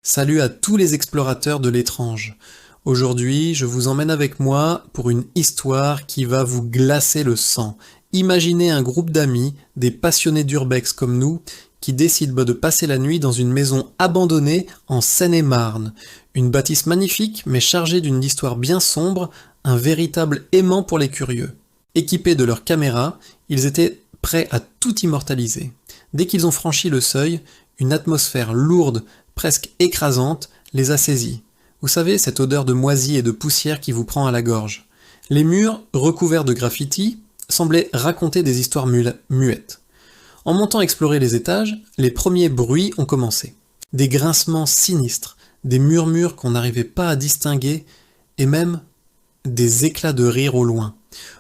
Salut à tous les explorateurs de l'étrange. Aujourd'hui, je vous emmène avec moi pour une histoire qui va vous glacer le sang. Imaginez un groupe d'amis, des passionnés d'urbex comme nous, qui décident de passer la nuit dans une maison abandonnée en Seine-et-Marne. Une bâtisse magnifique, mais chargée d'une histoire bien sombre, un véritable aimant pour les curieux. Équipés de leurs caméras, ils étaient prêts à tout immortaliser. Dès qu'ils ont franchi le seuil, une atmosphère lourde, presque écrasante, les a saisis. Vous savez, cette odeur de moisi et de poussière qui vous prend à la gorge. Les murs, recouverts de graffitis, semblaient raconter des histoires muettes. En montant explorer les étages, les premiers bruits ont commencé. Des grincements sinistres, des murmures qu'on n'arrivait pas à distinguer, et même des éclats de rire au loin.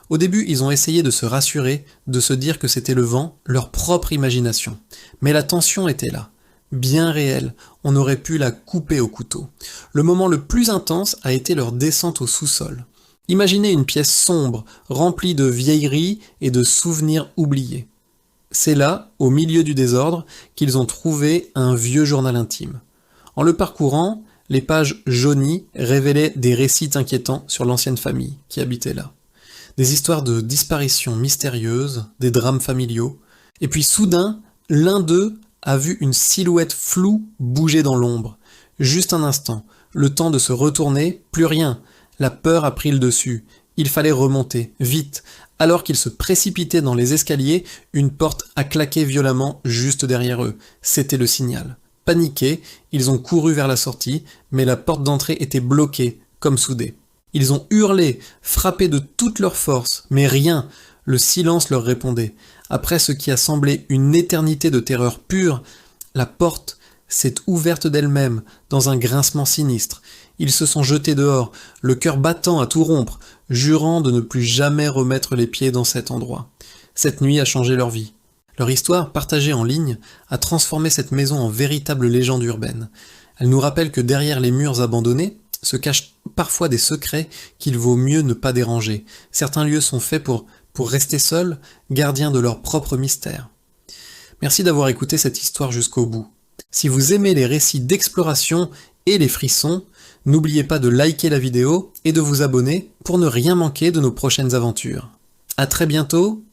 Au début, ils ont essayé de se rassurer, de se dire que c'était le vent, leur propre imagination. Mais la tension était là. Bien réelle, on aurait pu la couper au couteau. Le moment le plus intense a été leur descente au sous-sol. Imaginez une pièce sombre, remplie de vieilleries et de souvenirs oubliés. C'est là, au milieu du désordre, qu'ils ont trouvé un vieux journal intime. En le parcourant, les pages jaunies révélaient des récits inquiétants sur l'ancienne famille qui habitait là. Des histoires de disparitions mystérieuses, des drames familiaux. Et puis soudain, l'un d'eux a vu une silhouette floue bouger dans l'ombre. Juste un instant, le temps de se retourner, plus rien. La peur a pris le dessus. Il fallait remonter, vite. Alors qu'ils se précipitaient dans les escaliers, une porte a claqué violemment juste derrière eux. C'était le signal. Paniqués, ils ont couru vers la sortie, mais la porte d'entrée était bloquée, comme soudée. Ils ont hurlé, frappé de toute leur force, mais rien. Le silence leur répondait. Après ce qui a semblé une éternité de terreur pure, la porte s'est ouverte d'elle-même, dans un grincement sinistre. Ils se sont jetés dehors, le cœur battant à tout rompre, jurant de ne plus jamais remettre les pieds dans cet endroit. Cette nuit a changé leur vie. Leur histoire, partagée en ligne, a transformé cette maison en véritable légende urbaine. Elle nous rappelle que derrière les murs abandonnés se cachent parfois des secrets qu'il vaut mieux ne pas déranger. Certains lieux sont faits pour rester seuls, gardiens de leur propre mystère. Merci d'avoir écouté cette histoire jusqu'au bout. Si vous aimez les récits d'exploration et les frissons, n'oubliez pas de liker la vidéo et de vous abonner pour ne rien manquer de nos prochaines aventures. À très bientôt